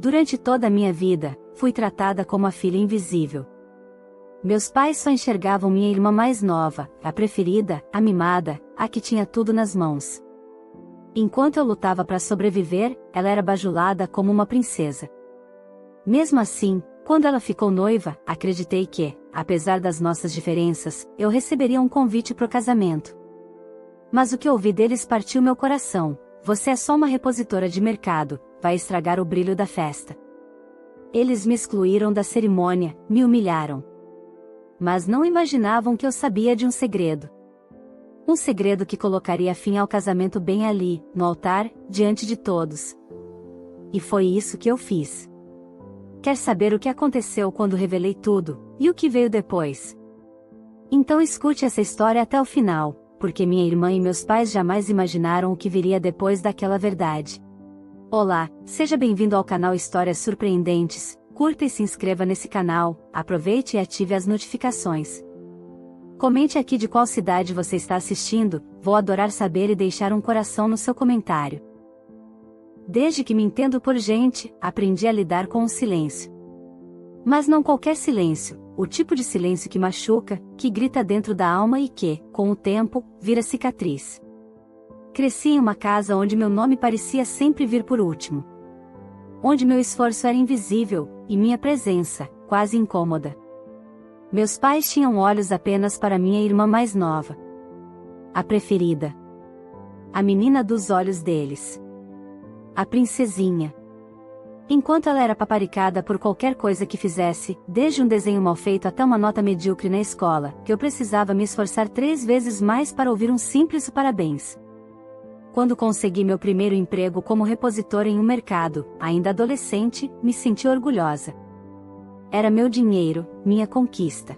Durante toda a minha vida, fui tratada como a filha invisível. Meus pais só enxergavam minha irmã mais nova, a preferida, a mimada, a que tinha tudo nas mãos. Enquanto eu lutava para sobreviver, ela era bajulada como uma princesa. Mesmo assim, quando ela ficou noiva, acreditei que, apesar das nossas diferenças, eu receberia um convite pro casamento. Mas o que ouvi deles partiu meu coração. Você é só uma repositora de mercado, vai estragar o brilho da festa. Eles me excluíram da cerimônia, me humilharam. Mas não imaginavam que eu sabia de um segredo. Um segredo que colocaria fim ao casamento bem ali, no altar, diante de todos. E foi isso que eu fiz. Quer saber o que aconteceu quando revelei tudo, e o que veio depois? Então escute essa história até o final, porque minha irmã e meus pais jamais imaginaram o que viria depois daquela verdade. Olá, seja bem-vindo ao canal Histórias Surpreendentes, curta e se inscreva nesse canal, aproveite e ative as notificações. Comente aqui de qual cidade você está assistindo, vou adorar saber e deixar um coração no seu comentário. Desde que me entendo por gente, aprendi a lidar com o silêncio. Mas não qualquer silêncio, o tipo de silêncio que machuca, que grita dentro da alma e que, com o tempo, vira cicatriz. Cresci em uma casa onde meu nome parecia sempre vir por último. Onde meu esforço era invisível, e minha presença, quase incômoda. Meus pais tinham olhos apenas para minha irmã mais nova. A preferida. A menina dos olhos deles. A princesinha. Enquanto ela era paparicada por qualquer coisa que fizesse, desde um desenho mal feito até uma nota medíocre na escola, que eu precisava me esforçar 3 vezes mais para ouvir um simples parabéns. Quando consegui meu primeiro emprego como repositora em um mercado, ainda adolescente, me senti orgulhosa. Era meu dinheiro, minha conquista.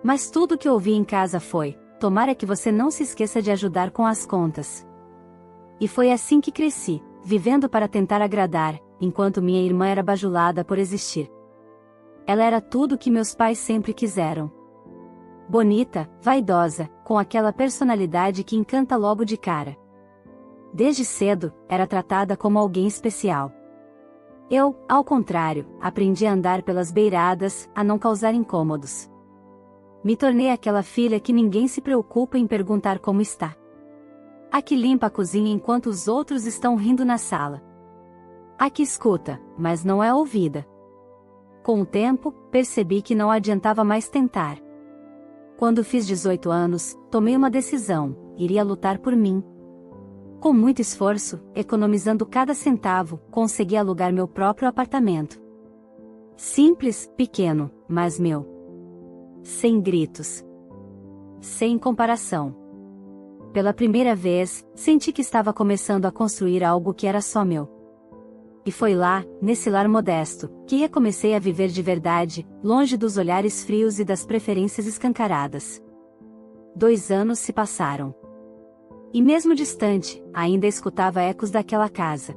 Mas tudo que ouvi em casa foi: tomara que você não se esqueça de ajudar com as contas. E foi assim que cresci, vivendo para tentar agradar, enquanto minha irmã era bajulada por existir. Ela era tudo o que meus pais sempre quiseram. Bonita, vaidosa, com aquela personalidade que encanta logo de cara. Desde cedo, era tratada como alguém especial. Eu, ao contrário, aprendi a andar pelas beiradas, a não causar incômodos. Me tornei aquela filha que ninguém se preocupa em perguntar como está. A que limpa a cozinha enquanto os outros estão rindo na sala. A que escuta, mas não é ouvida. Com o tempo, percebi que não adiantava mais tentar. Quando fiz 18 anos, tomei uma decisão: iria lutar por mim. Com muito esforço, economizando cada centavo, consegui alugar meu próprio apartamento. Simples, pequeno, mas meu. Sem gritos. Sem comparação. Pela primeira vez, senti que estava começando a construir algo que era só meu. E foi lá, nesse lar modesto, que recomecei a viver de verdade, longe dos olhares frios e das preferências escancaradas. 2 anos se passaram. E mesmo distante, ainda escutava ecos daquela casa.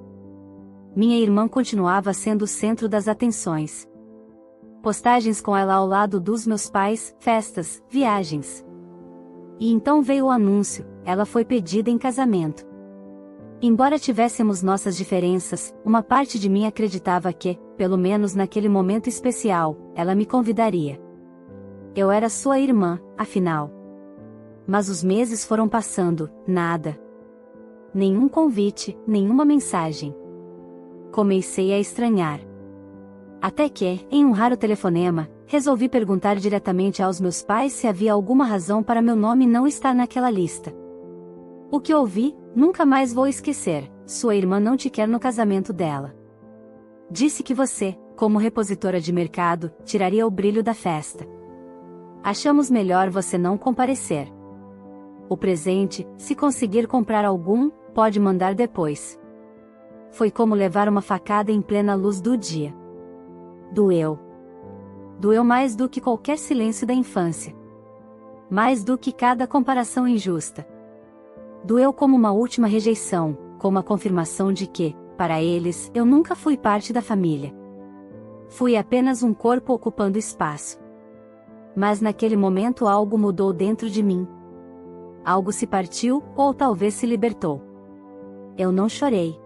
Minha irmã continuava sendo o centro das atenções. Postagens com ela ao lado dos meus pais, festas, viagens. E então veio o anúncio: ela foi pedida em casamento. Embora tivéssemos nossas diferenças, uma parte de mim acreditava que, pelo menos naquele momento especial, ela me convidaria. Eu era sua irmã, afinal. Mas os meses foram passando, nada. Nenhum convite, nenhuma mensagem. Comecei a estranhar. Até que, em um raro telefonema, resolvi perguntar diretamente aos meus pais se havia alguma razão para meu nome não estar naquela lista. O que ouvi, nunca mais vou esquecer: sua irmã não te quer no casamento dela. Disse que você, como repositora de mercado, tiraria o brilho da festa. Achamos melhor você não comparecer. O presente, se conseguir comprar algum, pode mandar depois. Foi como levar uma facada em plena luz do dia. Doeu. Doeu mais do que qualquer silêncio da infância. Mais do que cada comparação injusta. Doeu como uma última rejeição, como a confirmação de que, para eles, eu nunca fui parte da família. Fui apenas um corpo ocupando espaço. Mas naquele momento algo mudou dentro de mim. Algo se partiu, ou talvez se libertou. Eu não chorei.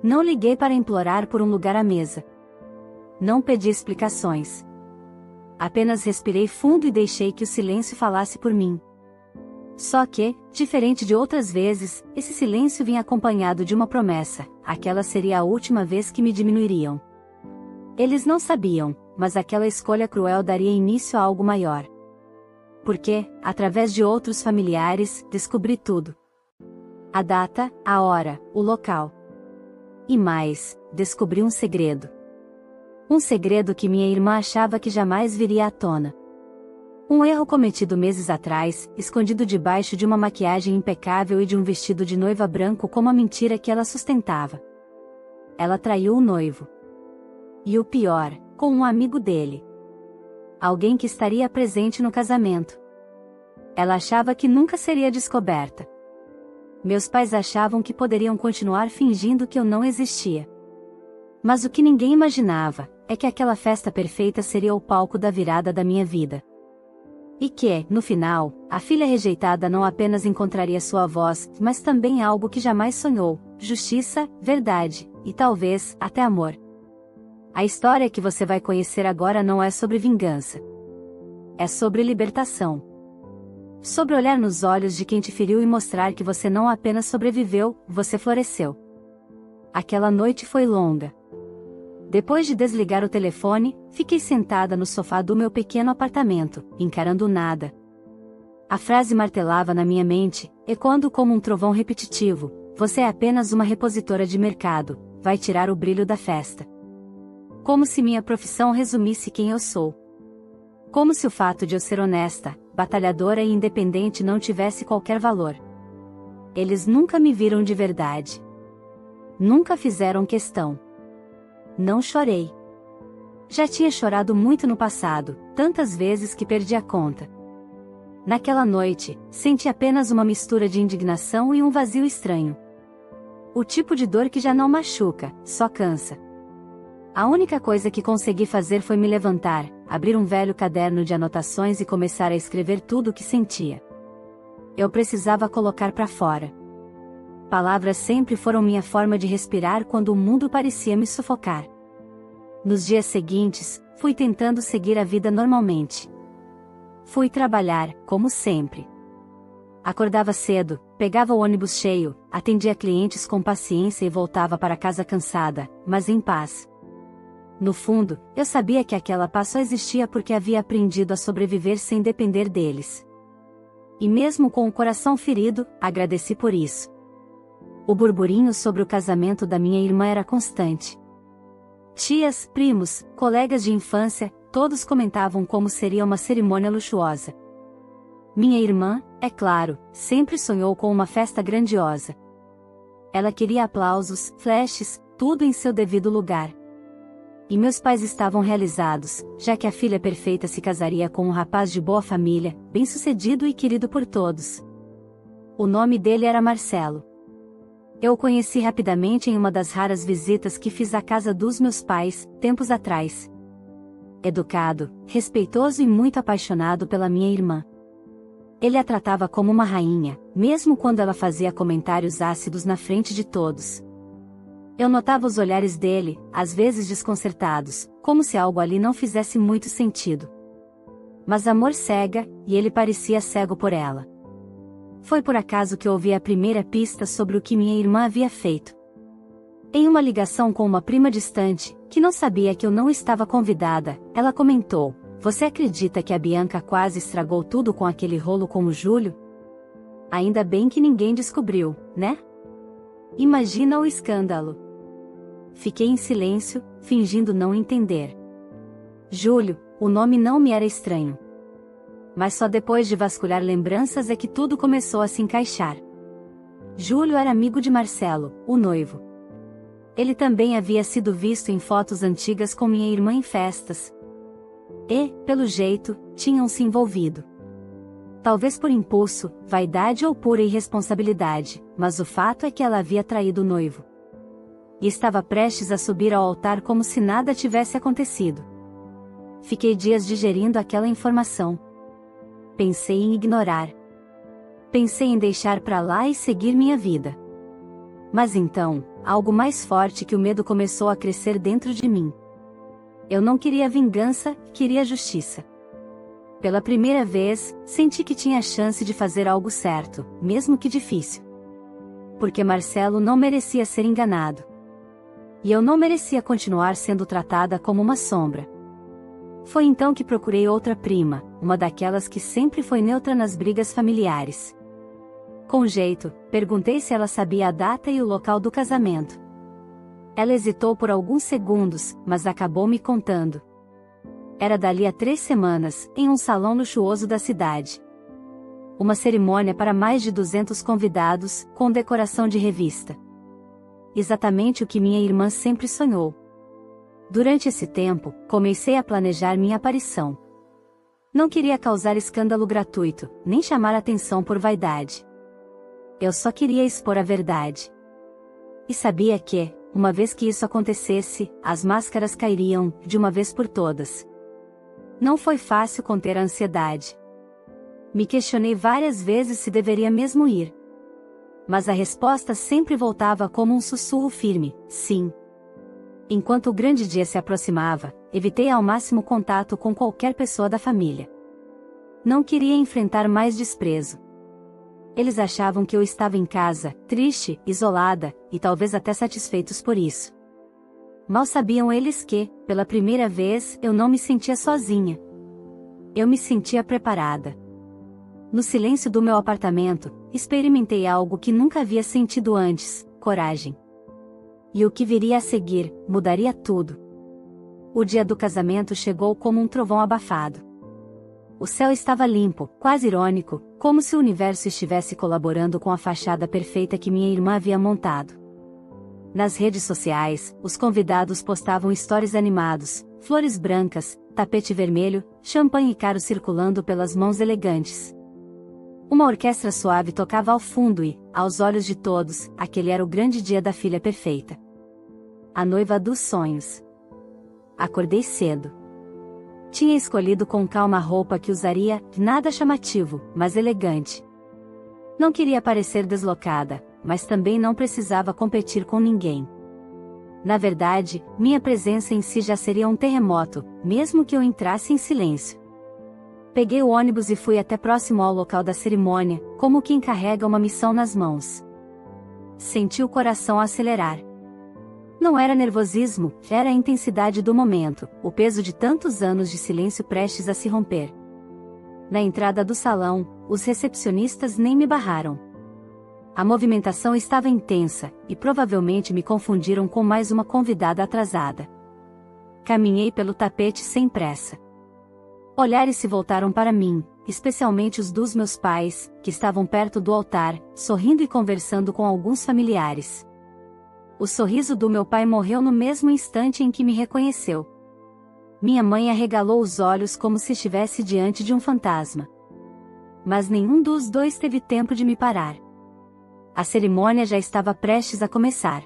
Não liguei para implorar por um lugar à mesa. Não pedi explicações. Apenas respirei fundo e deixei que o silêncio falasse por mim. Só que, diferente de outras vezes, esse silêncio vinha acompanhado de uma promessa: aquela seria a última vez que me diminuiriam. Eles não sabiam, mas aquela escolha cruel daria início a algo maior. Porque, através de outros familiares, descobri tudo. A data, a hora, o local. E mais, descobri um segredo. Um segredo que minha irmã achava que jamais viria à tona. Um erro cometido meses atrás, escondido debaixo de uma maquiagem impecável e de um vestido de noiva branco como a mentira que ela sustentava. Ela traiu o noivo. E o pior, com um amigo dele. Alguém que estaria presente no casamento. Ela achava que nunca seria descoberta. Meus pais achavam que poderiam continuar fingindo que eu não existia. Mas o que ninguém imaginava, é que aquela festa perfeita seria o palco da virada da minha vida. E que, no final, a filha rejeitada não apenas encontraria sua voz, mas também algo que jamais sonhou: justiça, verdade, e talvez, até amor. A história que você vai conhecer agora não é sobre vingança. É sobre libertação. Sobre olhar nos olhos de quem te feriu e mostrar que você não apenas sobreviveu, você floresceu. Aquela noite foi longa. Depois de desligar o telefone, fiquei sentada no sofá do meu pequeno apartamento, encarando o nada. A frase martelava na minha mente, ecoando como um trovão repetitivo: você é apenas uma repositora de mercado, vai tirar o brilho da festa. Como se minha profissão resumisse quem eu sou. Como se o fato de eu ser honesta, batalhadora e independente não tivesse qualquer valor. Eles nunca me viram de verdade. Nunca fizeram questão. Não chorei. Já tinha chorado muito no passado, tantas vezes que perdi a conta. Naquela noite, senti apenas uma mistura de indignação e um vazio estranho. O tipo de dor que já não machuca, só cansa. A única coisa que consegui fazer foi me levantar, abrir um velho caderno de anotações e começar a escrever tudo o que sentia. Eu precisava colocar para fora. Palavras sempre foram minha forma de respirar quando o mundo parecia me sufocar. Nos dias seguintes, fui tentando seguir a vida normalmente. Fui trabalhar, como sempre. Acordava cedo, pegava o ônibus cheio, atendia clientes com paciência e voltava para casa cansada, mas em paz. No fundo, eu sabia que aquela paz só existia porque havia aprendido a sobreviver sem depender deles. E mesmo com o coração ferido, agradeci por isso. O burburinho sobre o casamento da minha irmã era constante. Tias, primos, colegas de infância, todos comentavam como seria uma cerimônia luxuosa. Minha irmã, é claro, sempre sonhou com uma festa grandiosa. Ela queria aplausos, flashes, tudo em seu devido lugar. E meus pais estavam realizados, já que a filha perfeita se casaria com um rapaz de boa família, bem-sucedido e querido por todos. O nome dele era Marcelo. Eu o conheci rapidamente em uma das raras visitas que fiz à casa dos meus pais, tempos atrás. Educado, respeitoso e muito apaixonado pela minha irmã. Ele a tratava como uma rainha, mesmo quando ela fazia comentários ácidos na frente de todos. Eu notava os olhares dele, às vezes desconcertados, como se algo ali não fizesse muito sentido. Mas amor cega, e ele parecia cego por ela. Foi por acaso que ouvi a primeira pista sobre o que minha irmã havia feito. Em uma ligação com uma prima distante, que não sabia que eu não estava convidada, ela comentou: você acredita que a Bianca quase estragou tudo com aquele rolo com o Júlio? Ainda bem que ninguém descobriu, né? Imagina o escândalo. Fiquei em silêncio, fingindo não entender. Júlio, o nome não me era estranho. Mas só depois de vasculhar lembranças é que tudo começou a se encaixar. Júlio era amigo de Marcelo, o noivo. Ele também havia sido visto em fotos antigas com minha irmã em festas. E, pelo jeito, tinham se envolvido. Talvez por impulso, vaidade ou pura irresponsabilidade, mas o fato é que ela havia traído o noivo. E estava prestes a subir ao altar como se nada tivesse acontecido. Fiquei dias digerindo aquela informação. Pensei em ignorar. Pensei em deixar pra lá e seguir minha vida. Mas então, algo mais forte que o medo começou a crescer dentro de mim. Eu não queria vingança, queria justiça. Pela primeira vez, senti que tinha a chance de fazer algo certo, mesmo que difícil. Porque Marcelo não merecia ser enganado. E eu não merecia continuar sendo tratada como uma sombra. Foi então que procurei outra prima, uma daquelas que sempre foi neutra nas brigas familiares. Com jeito, perguntei se ela sabia a data e o local do casamento. Ela hesitou por alguns segundos, mas acabou me contando. Era dali a 3 semanas, em um salão luxuoso da cidade. Uma cerimônia para mais de 200 convidados, com decoração de revista. Exatamente o que minha irmã sempre sonhou. Durante esse tempo, comecei a planejar minha aparição. Não queria causar escândalo gratuito, nem chamar atenção por vaidade. Eu só queria expor a verdade. E sabia que, uma vez que isso acontecesse, as máscaras cairiam, de uma vez por todas. Não foi fácil conter a ansiedade. Me questionei várias vezes se deveria mesmo ir. Mas a resposta sempre voltava como um sussurro firme: sim. Enquanto o grande dia se aproximava, evitei ao máximo contato com qualquer pessoa da família. Não queria enfrentar mais desprezo. Eles achavam que eu estava em casa, triste, isolada, e talvez até satisfeitos por isso. Mal sabiam eles que, pela primeira vez, eu não me sentia sozinha. Eu me sentia preparada. No silêncio do meu apartamento, experimentei algo que nunca havia sentido antes: coragem. E o que viria a seguir, mudaria tudo. O dia do casamento chegou como um trovão abafado. O céu estava limpo, quase irônico, como se o universo estivesse colaborando com a fachada perfeita que minha irmã havia montado. Nas redes sociais, os convidados postavam stories animados, flores brancas, tapete vermelho, champanhe caro circulando pelas mãos elegantes. Uma orquestra suave tocava ao fundo e, aos olhos de todos, aquele era o grande dia da filha perfeita. A noiva dos sonhos. Acordei cedo. Tinha escolhido com calma a roupa que usaria, nada chamativo, mas elegante. Não queria parecer deslocada, mas também não precisava competir com ninguém. Na verdade, minha presença em si já seria um terremoto, mesmo que eu entrasse em silêncio. Peguei o ônibus e fui até próximo ao local da cerimônia, como quem carrega uma missão nas mãos. Senti o coração acelerar. Não era nervosismo, era a intensidade do momento, o peso de tantos anos de silêncio prestes a se romper. Na entrada do salão, os recepcionistas nem me barraram. A movimentação estava intensa, e provavelmente me confundiram com mais uma convidada atrasada. Caminhei pelo tapete sem pressa. Olhares se voltaram para mim, especialmente os dos meus pais, que estavam perto do altar, sorrindo e conversando com alguns familiares. O sorriso do meu pai morreu no mesmo instante em que me reconheceu. Minha mãe arregalou os olhos como se estivesse diante de um fantasma. Mas nenhum dos dois teve tempo de me parar. A cerimônia já estava prestes a começar.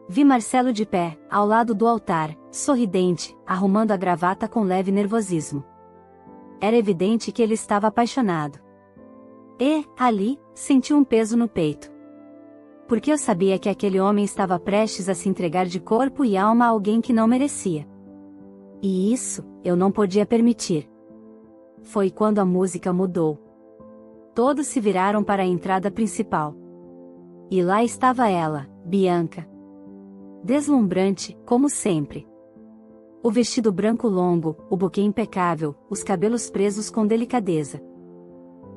Vi Marcelo de pé, ao lado do altar, sorridente, arrumando a gravata com leve nervosismo. Era evidente que ele estava apaixonado. E, ali, senti um peso no peito. Porque eu sabia que aquele homem estava prestes a se entregar de corpo e alma a alguém que não merecia. E isso, eu não podia permitir. Foi quando a música mudou. Todos se viraram para a entrada principal. E lá estava ela, Bianca. Deslumbrante, como sempre. O vestido branco longo, o buquê impecável, os cabelos presos com delicadeza.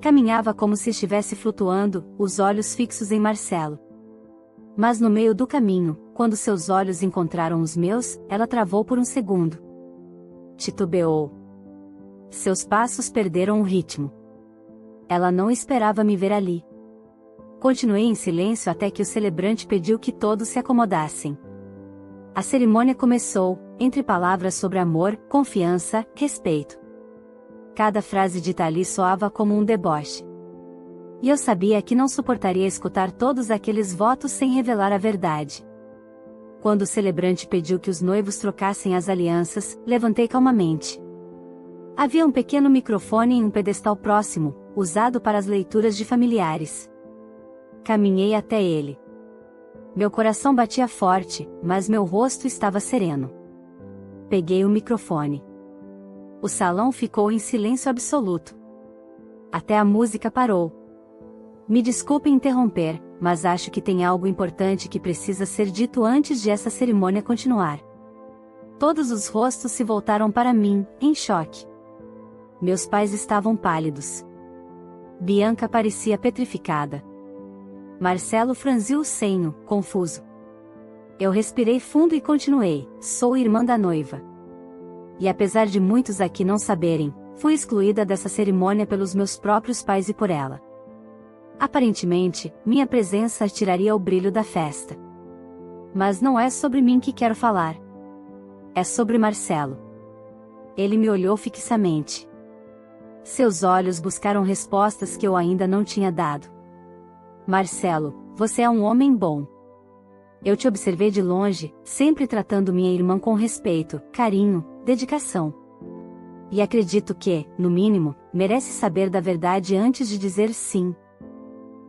Caminhava como se estivesse flutuando, os olhos fixos em Marcelo. Mas no meio do caminho, quando seus olhos encontraram os meus, ela travou por um segundo. Titubeou. Seus passos perderam o ritmo. Ela não esperava me ver ali. Continuei em silêncio até que o celebrante pediu que todos se acomodassem. A cerimônia começou, entre palavras sobre amor, confiança, respeito. Cada frase dita ali soava como um deboche. E eu sabia que não suportaria escutar todos aqueles votos sem revelar a verdade. Quando o celebrante pediu que os noivos trocassem as alianças, levantei calmamente. Havia um pequeno microfone em um pedestal próximo, usado para as leituras de familiares. Caminhei até ele. Meu coração batia forte, mas meu rosto estava sereno. Peguei o microfone. O salão ficou em silêncio absoluto. Até a música parou. Me desculpe interromper, mas acho que tem algo importante que precisa ser dito antes de essa cerimônia continuar. Todos os rostos se voltaram para mim, em choque. Meus pais estavam pálidos. Bianca parecia petrificada. Marcelo franziu o senho, confuso. Eu respirei fundo e continuei: sou irmã da noiva. E apesar de muitos aqui não saberem, fui excluída dessa cerimônia pelos meus próprios pais e por ela. Aparentemente, minha presença tiraria o brilho da festa. Mas não é sobre mim que quero falar. É sobre Marcelo. Ele me olhou fixamente. Seus olhos buscaram respostas que eu ainda não tinha dado. Marcelo, você é um homem bom. Eu te observei de longe, sempre tratando minha irmã com respeito, carinho, dedicação. E acredito que, no mínimo, merece saber da verdade antes de dizer sim.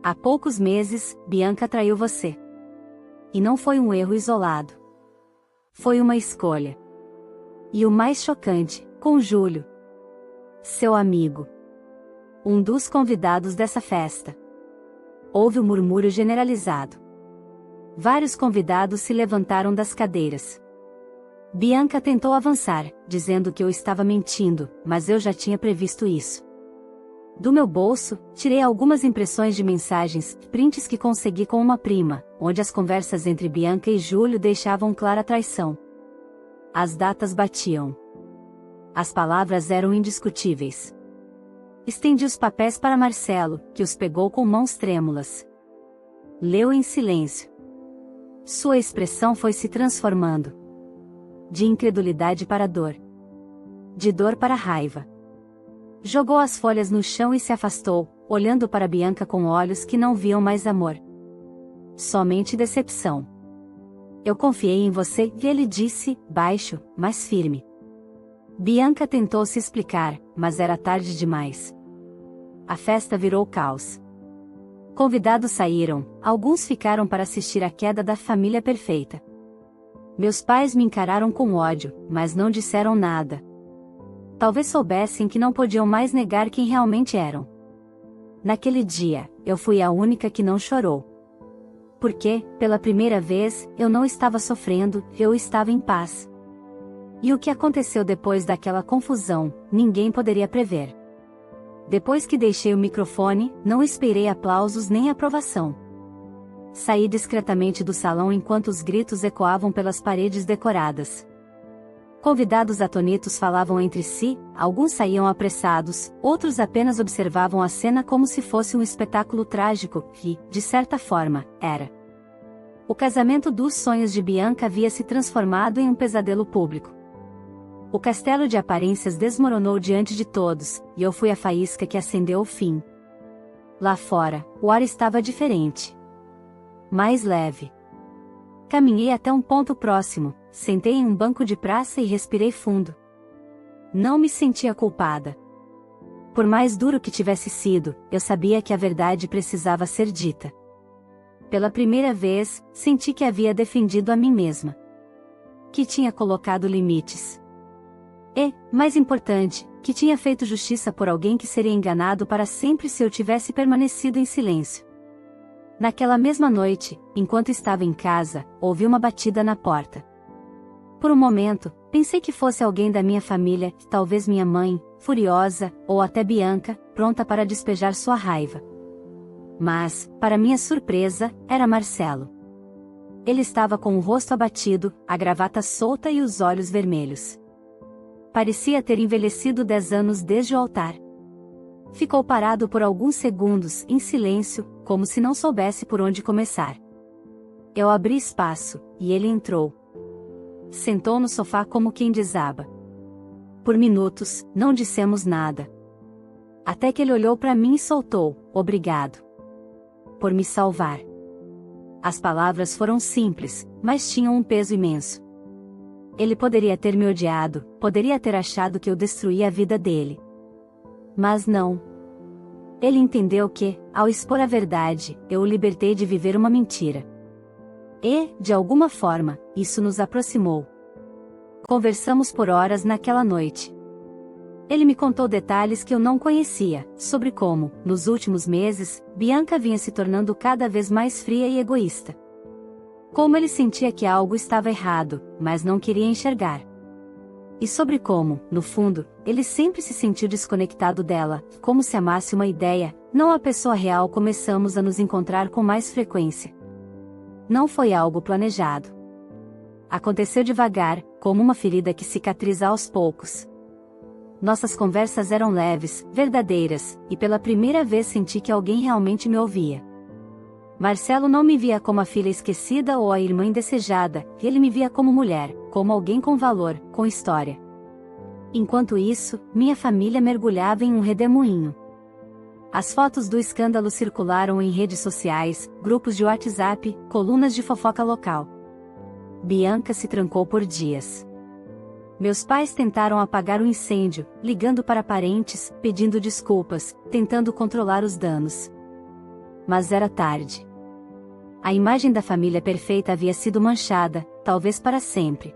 Há poucos meses, Bianca traiu você. E não foi um erro isolado. Foi uma escolha. E o mais chocante, com Júlio, seu amigo. Um dos convidados dessa festa. Houve um murmúrio generalizado. Vários convidados se levantaram das cadeiras. Bianca tentou avançar, dizendo que eu estava mentindo, mas eu já tinha previsto isso. Do meu bolso, tirei algumas impressões de mensagens, prints que consegui com uma prima, onde as conversas entre Bianca e Júlio deixavam clara traição. As datas batiam. As palavras eram indiscutíveis. Estendi os papéis para Marcelo, que os pegou com mãos trêmulas. Leu em silêncio. Sua expressão foi se transformando. De incredulidade para dor. De dor para raiva. Jogou as folhas no chão e se afastou, olhando para Bianca com olhos que não viam mais amor. Somente decepção. Eu confiei em você, ele disse, baixo, mas firme. Bianca tentou se explicar, mas era tarde demais. A festa virou caos. Convidados saíram, alguns ficaram para assistir à queda da família perfeita. Meus pais me encararam com ódio, mas não disseram nada. Talvez soubessem que não podiam mais negar quem realmente eram. Naquele dia, eu fui a única que não chorou. Porque, pela primeira vez, eu não estava sofrendo, eu estava em paz. E o que aconteceu depois daquela confusão, ninguém poderia prever. Depois que deixei o microfone, não esperei aplausos nem aprovação. Saí discretamente do salão enquanto os gritos ecoavam pelas paredes decoradas. Convidados atonitos falavam entre si, alguns saíam apressados, outros apenas observavam a cena como se fosse um espetáculo trágico, que, de certa forma, era. O casamento dos sonhos de Bianca havia se transformado em um pesadelo público. O castelo de aparências desmoronou diante de todos, e eu fui a faísca que acendeu o fim. Lá fora, o ar estava diferente. Mais leve. Caminhei até um ponto próximo, sentei em um banco de praça e respirei fundo. Não me sentia culpada. Por mais duro que tivesse sido, eu sabia que a verdade precisava ser dita. Pela primeira vez, senti que havia defendido a mim mesma. Que tinha colocado limites. E, mais importante, que tinha feito justiça por alguém que seria enganado para sempre se eu tivesse permanecido em silêncio. Naquela mesma noite, enquanto estava em casa, ouvi uma batida na porta. Por um momento, pensei que fosse alguém da minha família, talvez minha mãe, furiosa, ou até Bianca, pronta para despejar sua raiva. Mas, para minha surpresa, era Marcelo. Ele estava com o rosto abatido, a gravata solta e os olhos vermelhos. Parecia ter envelhecido 10 anos desde o altar. Ficou parado por alguns segundos, em silêncio, como se não soubesse por onde começar. Eu abri espaço, e ele entrou. Sentou no sofá como quem desaba. Por minutos, não dissemos nada. Até que ele olhou para mim e soltou: obrigado. Por me salvar. As palavras foram simples, mas tinham um peso imenso. Ele poderia ter me odiado, poderia ter achado que eu destruía a vida dele. Mas não. Ele entendeu que, ao expor a verdade, eu o libertei de viver uma mentira. E, de alguma forma, isso nos aproximou. Conversamos por horas naquela noite. Ele me contou detalhes que eu não conhecia, sobre como, nos últimos meses, Bianca vinha se tornando cada vez mais fria e egoísta. Como ele sentia que algo estava errado, mas não queria enxergar. E sobre como, no fundo, ele sempre se sentiu desconectado dela, como se amasse uma ideia, não a pessoa real. Começamos a nos encontrar com mais frequência. Não foi algo planejado. Aconteceu devagar, como uma ferida que cicatriza aos poucos. Nossas conversas eram leves, verdadeiras, e pela primeira vez senti que alguém realmente me ouvia. Marcelo não me via como a filha esquecida ou a irmã indesejada, ele me via como mulher, como alguém com valor, com história. Enquanto isso, minha família mergulhava em um redemoinho. As fotos do escândalo circularam em redes sociais, grupos de WhatsApp, colunas de fofoca local. Bianca se trancou por dias. Meus pais tentaram apagar o incêndio, ligando para parentes, pedindo desculpas, tentando controlar os danos. Mas era tarde. A imagem da família perfeita havia sido manchada, talvez para sempre.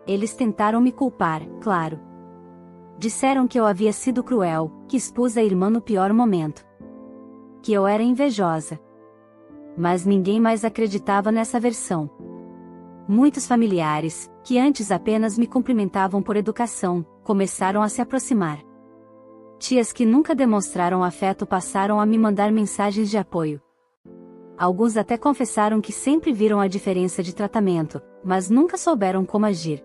Eles tentaram me culpar, claro. Disseram que eu havia sido cruel, que expus a irmã no pior momento. Que eu era invejosa. Mas ninguém mais acreditava nessa versão. Muitos familiares, que antes apenas me cumprimentavam por educação, começaram a se aproximar. Tias que nunca demonstraram afeto passaram a me mandar mensagens de apoio. Alguns até confessaram que sempre viram a diferença de tratamento, mas nunca souberam como agir.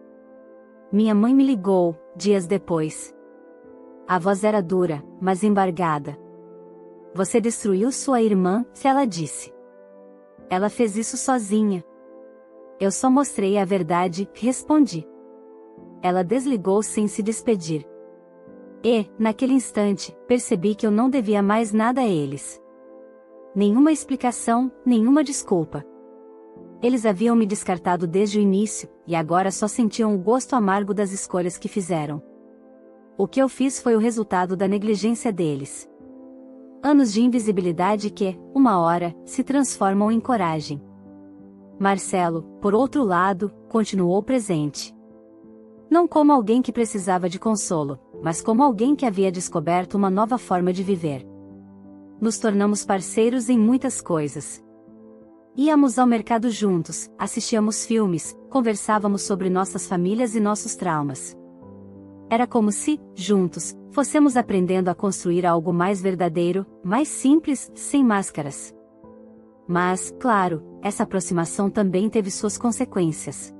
Minha mãe me ligou, dias depois. A voz era dura, mas embargada. Você destruiu sua irmã, ela disse. Ela fez isso sozinha. Eu só mostrei a verdade, respondi. Ela desligou sem se despedir. E, naquele instante, percebi que eu não devia mais nada a eles. Nenhuma explicação, nenhuma desculpa. Eles haviam me descartado desde o início, e agora só sentiam o gosto amargo das escolhas que fizeram. O que eu fiz foi o resultado da negligência deles. Anos de invisibilidade que, uma hora, se transformam em coragem. Marcelo, por outro lado, continuou presente. Não como alguém que precisava de consolo, mas como alguém que havia descoberto uma nova forma de viver. Nos tornamos parceiros em muitas coisas. Íamos ao mercado juntos, assistíamos filmes, conversávamos sobre nossas famílias e nossos traumas. Era como se, juntos, fôssemos aprendendo a construir algo mais verdadeiro, mais simples, sem máscaras. Mas, claro, essa aproximação também teve suas consequências.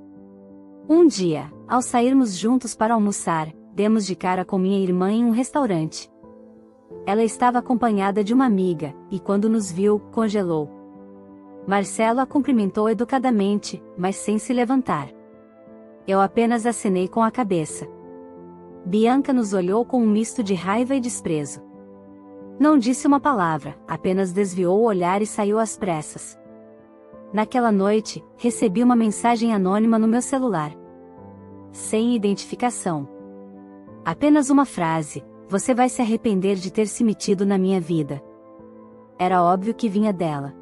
Um dia, ao sairmos juntos para almoçar, demos de cara com minha irmã em um restaurante. Ela estava acompanhada de uma amiga, e quando nos viu, congelou. Marcelo a cumprimentou educadamente, mas sem se levantar. Eu apenas acenei com a cabeça. Bianca nos olhou com um misto de raiva e desprezo. Não disse uma palavra, apenas desviou o olhar e saiu às pressas. Naquela noite, recebi uma mensagem anônima no meu celular. Sem identificação. Apenas uma frase: você vai se arrepender de ter se metido na minha vida. Era óbvio que vinha dela.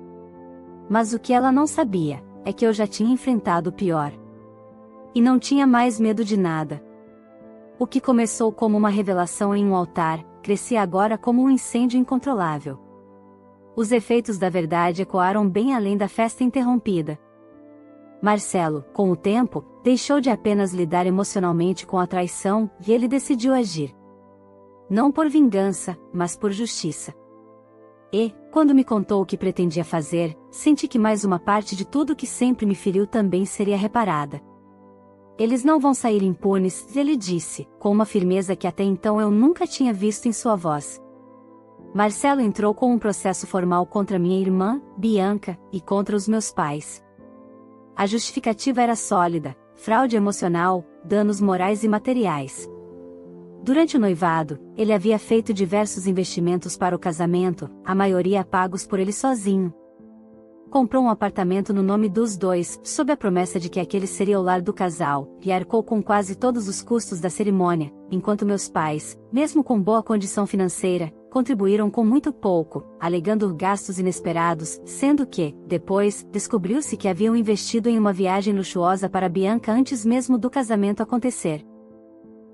Mas o que ela não sabia, é que eu já tinha enfrentado o pior. E não tinha mais medo de nada. O que começou como uma revelação em um altar, crescia agora como um incêndio incontrolável. Os efeitos da verdade ecoaram bem além da festa interrompida. Marcelo, com o tempo, deixou de apenas lidar emocionalmente com a traição, e ele decidiu agir. Não por vingança, mas por justiça. E, quando me contou o que pretendia fazer, senti que mais uma parte de tudo que sempre me feriu também seria reparada. Eles não vão sair impunes, ele disse, com uma firmeza que até então eu nunca tinha visto em sua voz. Marcelo entrou com um processo formal contra minha irmã, Bianca, e contra os meus pais. A justificativa era sólida: fraude emocional, danos morais e materiais. Durante o noivado, ele havia feito diversos investimentos para o casamento, a maioria pagos por ele sozinho. Comprou um apartamento no nome dos dois, sob a promessa de que aquele seria o lar do casal, e arcou com quase todos os custos da cerimônia, enquanto meus pais, mesmo com boa condição financeira, contribuíram com muito pouco, alegando gastos inesperados, sendo que, depois, descobriu-se que haviam investido em uma viagem luxuosa para Bianca antes mesmo do casamento acontecer.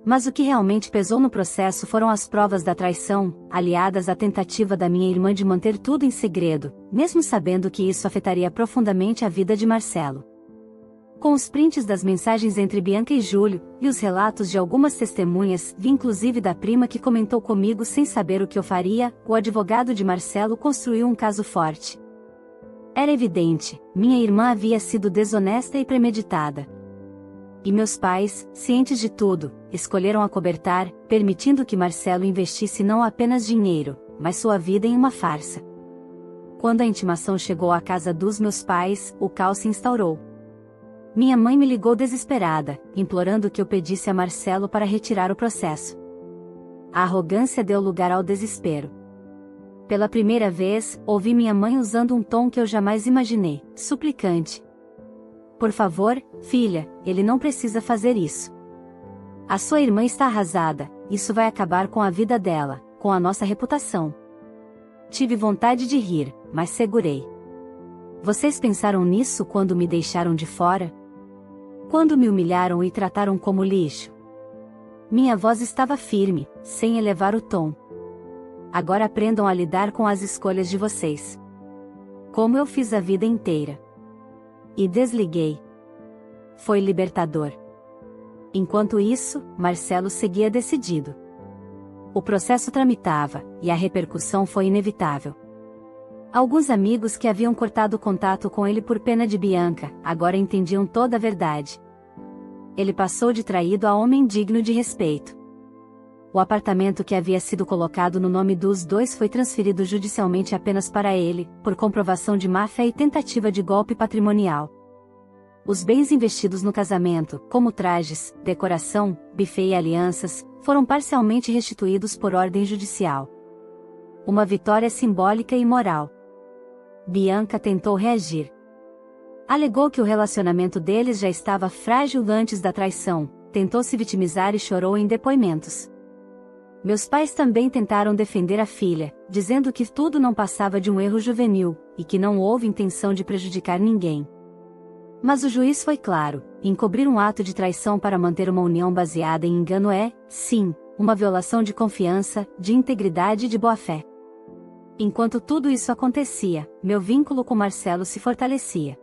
Mas o que realmente pesou no processo foram as provas da traição, aliadas à tentativa da minha irmã de manter tudo em segredo, mesmo sabendo que isso afetaria profundamente a vida de Marcelo. Com os prints das mensagens entre Bianca e Júlio, e os relatos de algumas testemunhas, vi inclusive da prima que comentou comigo sem saber o que eu faria, o advogado de Marcelo construiu um caso forte. Era evidente, minha irmã havia sido desonesta e premeditada. E meus pais, cientes de tudo, escolheram acobertar, permitindo que Marcelo investisse não apenas dinheiro, mas sua vida em uma farsa. Quando a intimação chegou à casa dos meus pais, o caos se instaurou. Minha mãe me ligou desesperada, implorando que eu pedisse a Marcelo para retirar o processo. A arrogância deu lugar ao desespero. Pela primeira vez, ouvi minha mãe usando um tom que eu jamais imaginei, suplicante. Por favor, filha, ele não precisa fazer isso. A sua irmã está arrasada, isso vai acabar com a vida dela, com a nossa reputação. Tive vontade de rir, mas segurei. Vocês pensaram nisso quando me deixaram de fora? Quando me humilharam e trataram como lixo? Minha voz estava firme, sem elevar o tom. Agora aprendam a lidar com as escolhas de vocês. Como eu fiz a vida inteira. E desliguei. Foi libertador. Enquanto isso, Marcelo seguia decidido. O processo tramitava, e a repercussão foi inevitável. Alguns amigos que haviam cortado contato com ele por pena de Bianca, agora entendiam toda a verdade. Ele passou de traído a homem digno de respeito. O apartamento que havia sido colocado no nome dos dois foi transferido judicialmente apenas para ele, por comprovação de má-fé e tentativa de golpe patrimonial. Os bens investidos no casamento, como trajes, decoração, buffet e alianças, foram parcialmente restituídos por ordem judicial. Uma vitória simbólica e moral. Bianca tentou reagir. Alegou que o relacionamento deles já estava frágil antes da traição, tentou se vitimizar e chorou em depoimentos. Meus pais também tentaram defender a filha, dizendo que tudo não passava de um erro juvenil, e que não houve intenção de prejudicar ninguém. Mas o juiz foi claro: encobrir um ato de traição para manter uma união baseada em engano é, sim, uma violação de confiança, de integridade e de boa-fé. Enquanto tudo isso acontecia, meu vínculo com Marcelo se fortalecia.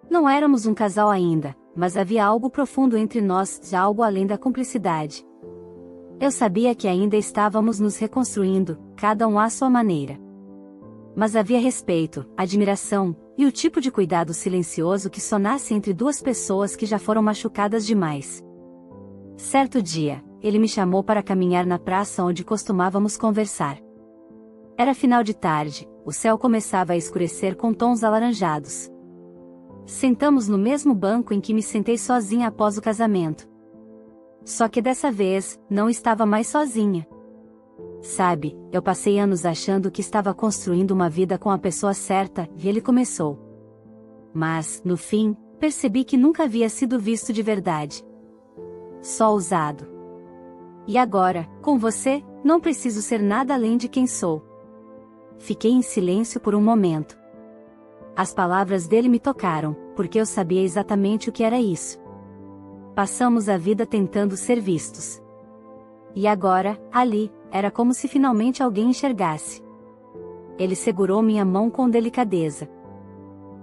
Não éramos um casal ainda, mas havia algo profundo entre nós, já algo além da cumplicidade. Eu sabia que ainda estávamos nos reconstruindo, cada um à sua maneira. Mas havia respeito, admiração, e o tipo de cuidado silencioso que só nasce entre duas pessoas que já foram machucadas demais. Certo dia, ele me chamou para caminhar na praça onde costumávamos conversar. Era final de tarde, o céu começava a escurecer com tons alaranjados. Sentamos no mesmo banco em que me sentei sozinha após o casamento. Só que dessa vez, não estava mais sozinha. Sabe, eu passei anos achando que estava construindo uma vida com a pessoa certa, e ele começou. Mas, no fim, percebi que nunca havia sido visto de verdade. Só usado. E agora, com você, não preciso ser nada além de quem sou. Fiquei em silêncio por um momento. As palavras dele me tocaram, porque eu sabia exatamente o que era isso. Passamos a vida tentando ser vistos. E agora, ali, era como se finalmente alguém enxergasse. Ele segurou minha mão com delicadeza.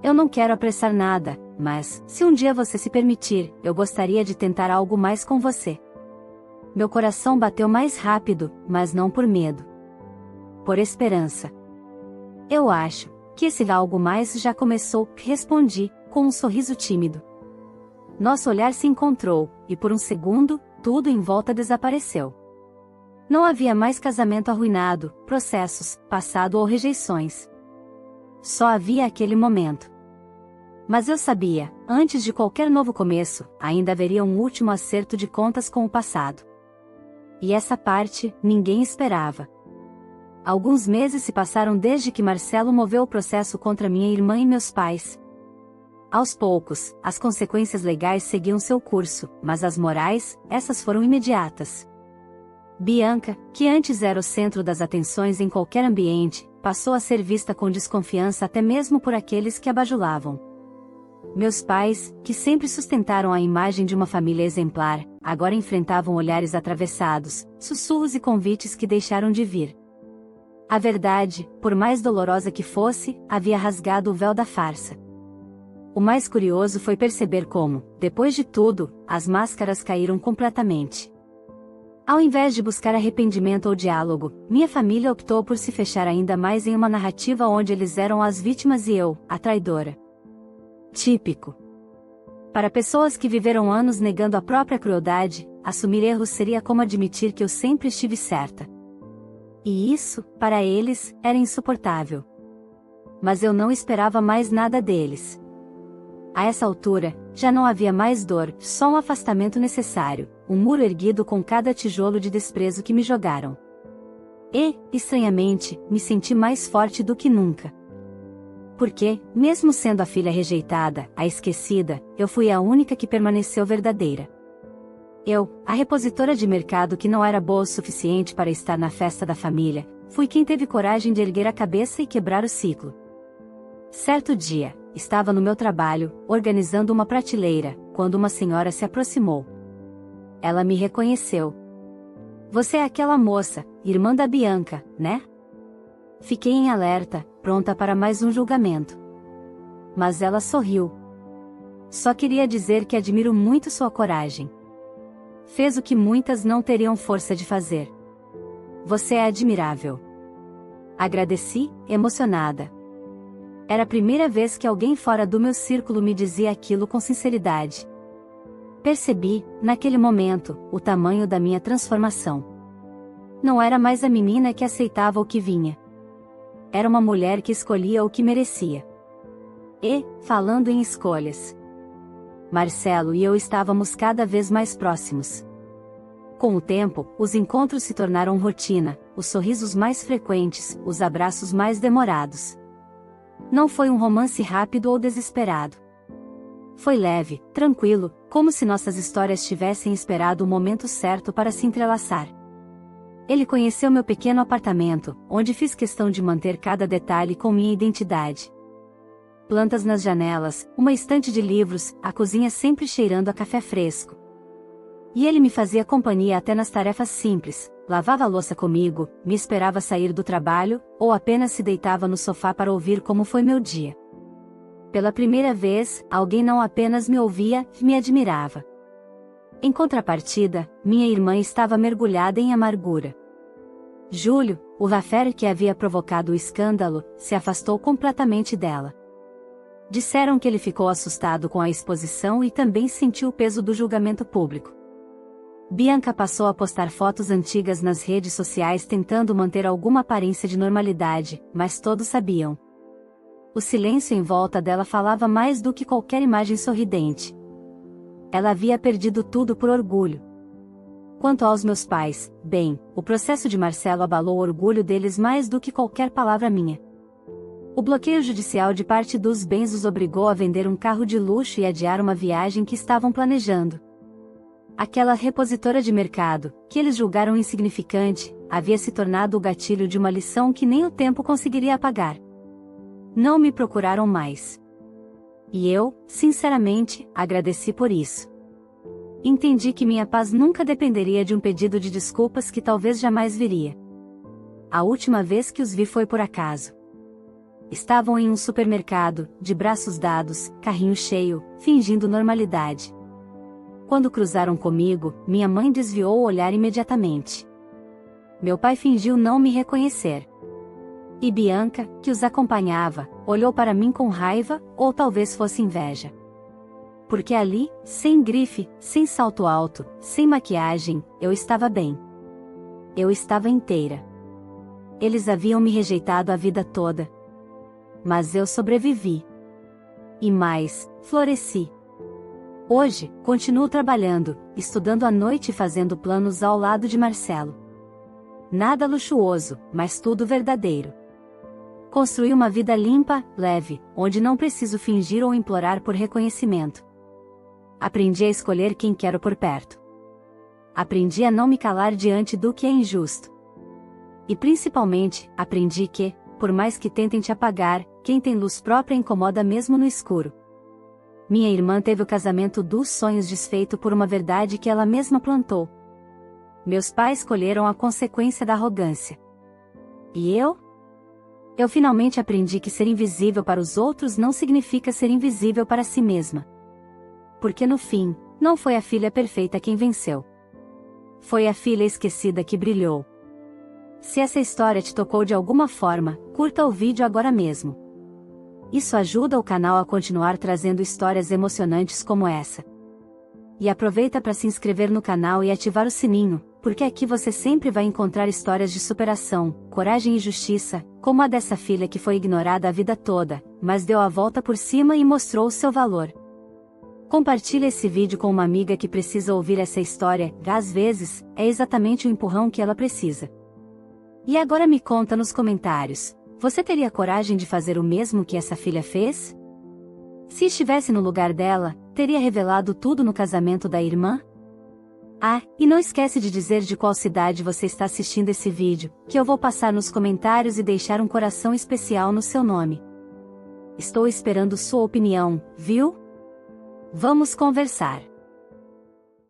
Eu não quero apressar nada, mas, se um dia você se permitir, eu gostaria de tentar algo mais com você. Meu coração bateu mais rápido, mas não por medo. Por esperança. Eu acho que esse algo mais já começou, respondi, com um sorriso tímido. Nosso olhar se encontrou, e por um segundo, tudo em volta desapareceu. Não havia mais casamento arruinado, processos, passado ou rejeições. Só havia aquele momento. Mas eu sabia, antes de qualquer novo começo, ainda haveria um último acerto de contas com o passado. E essa parte, ninguém esperava. Alguns meses se passaram desde que Marcelo moveu o processo contra minha irmã e meus pais. Aos poucos, as consequências legais seguiam seu curso, mas as morais, essas foram imediatas. Bianca, que antes era o centro das atenções em qualquer ambiente, passou a ser vista com desconfiança até mesmo por aqueles que a bajulavam. Meus pais, que sempre sustentaram a imagem de uma família exemplar, agora enfrentavam olhares atravessados, sussurros e convites que deixaram de vir. A verdade, por mais dolorosa que fosse, havia rasgado o véu da farsa. O mais curioso foi perceber como, depois de tudo, as máscaras caíram completamente. Ao invés de buscar arrependimento ou diálogo, minha família optou por se fechar ainda mais em uma narrativa onde eles eram as vítimas e eu, a traidora. Típico. Para pessoas que viveram anos negando a própria crueldade, assumir erros seria como admitir que eu sempre estive certa. E isso, para eles, era insuportável. Mas eu não esperava mais nada deles. A essa altura, já não havia mais dor, só um afastamento necessário, um muro erguido com cada tijolo de desprezo que me jogaram. E, estranhamente, me senti mais forte do que nunca. Porque, mesmo sendo a filha rejeitada, a esquecida, eu fui a única que permaneceu verdadeira. Eu, a repositora de mercado que não era boa o suficiente para estar na festa da família, fui quem teve coragem de erguer a cabeça e quebrar o ciclo. Certo dia, estava no meu trabalho, organizando uma prateleira, quando uma senhora se aproximou. Ela me reconheceu. Você é aquela moça, irmã da Bianca, né? Fiquei em alerta, pronta para mais um julgamento. Mas ela sorriu. Só queria dizer que admiro muito sua coragem. Fez o que muitas não teriam força de fazer. Você é admirável. Agradeci, emocionada. Era a primeira vez que alguém fora do meu círculo me dizia aquilo com sinceridade. Percebi, naquele momento, o tamanho da minha transformação. Não era mais a menina que aceitava o que vinha. Era uma mulher que escolhia o que merecia. E, falando em escolhas, Marcelo e eu estávamos cada vez mais próximos. Com o tempo, os encontros se tornaram rotina, os sorrisos mais frequentes, os abraços mais demorados. Não foi um romance rápido ou desesperado. Foi leve, tranquilo, como se nossas histórias tivessem esperado o momento certo para se entrelaçar. Ele conheceu meu pequeno apartamento, onde fiz questão de manter cada detalhe com minha identidade. Plantas nas janelas, uma estante de livros, a cozinha sempre cheirando a café fresco. E ele me fazia companhia até nas tarefas simples, lavava a louça comigo, me esperava sair do trabalho, ou apenas se deitava no sofá para ouvir como foi meu dia. Pela primeira vez, alguém não apenas me ouvia, me admirava. Em contrapartida, minha irmã estava mergulhada em amargura. Júlio, o raffer que havia provocado o escândalo, se afastou completamente dela. Disseram que ele ficou assustado com a exposição e também sentiu o peso do julgamento público. Bianca passou a postar fotos antigas nas redes sociais tentando manter alguma aparência de normalidade, mas todos sabiam. O silêncio em volta dela falava mais do que qualquer imagem sorridente. Ela havia perdido tudo por orgulho. Quanto aos meus pais, bem, o processo de Marcelo abalou o orgulho deles mais do que qualquer palavra minha. O bloqueio judicial de parte dos bens os obrigou a vender um carro de luxo e adiar uma viagem que estavam planejando. Aquela repositora de mercado, que eles julgaram insignificante, havia se tornado o gatilho de uma lição que nem o tempo conseguiria apagar. Não me procuraram mais. E eu, sinceramente, agradeci por isso. Entendi que minha paz nunca dependeria de um pedido de desculpas que talvez jamais viria. A última vez que os vi foi por acaso. Estavam em um supermercado, de braços dados, carrinho cheio, fingindo normalidade. Quando cruzaram comigo, minha mãe desviou o olhar imediatamente. Meu pai fingiu não me reconhecer. E Bianca, que os acompanhava, olhou para mim com raiva, ou talvez fosse inveja. Porque ali, sem grife, sem salto alto, sem maquiagem, eu estava bem. Eu estava inteira. Eles haviam me rejeitado a vida toda. Mas eu sobrevivi. E mais, floresci. Hoje, continuo trabalhando, estudando à noite e fazendo planos ao lado de Marcelo. Nada luxuoso, mas tudo verdadeiro. Construí uma vida limpa, leve, onde não preciso fingir ou implorar por reconhecimento. Aprendi a escolher quem quero por perto. Aprendi a não me calar diante do que é injusto. E principalmente, aprendi que, por mais que tentem te apagar, quem tem luz própria incomoda mesmo no escuro. Minha irmã teve o casamento dos sonhos desfeito por uma verdade que ela mesma plantou. Meus pais colheram a consequência da arrogância. E eu? Eu finalmente aprendi que ser invisível para os outros não significa ser invisível para si mesma. Porque no fim, não foi a filha perfeita quem venceu. Foi a filha esquecida que brilhou. Se essa história te tocou de alguma forma, curta o vídeo agora mesmo. Isso ajuda o canal a continuar trazendo histórias emocionantes como essa. E aproveita para se inscrever no canal e ativar o sininho, porque aqui você sempre vai encontrar histórias de superação, coragem e justiça, como a dessa filha que foi ignorada a vida toda, mas deu a volta por cima e mostrou o seu valor. Compartilhe esse vídeo com uma amiga que precisa ouvir essa história, que às vezes, é exatamente o empurrão que ela precisa. E agora me conta nos comentários, você teria coragem de fazer o mesmo que essa filha fez? Se estivesse no lugar dela, teria revelado tudo no casamento da irmã? Ah, e não esquece de dizer de qual cidade você está assistindo esse vídeo, que eu vou passar nos comentários e deixar um coração especial no seu nome. Estou esperando sua opinião, viu? Vamos conversar.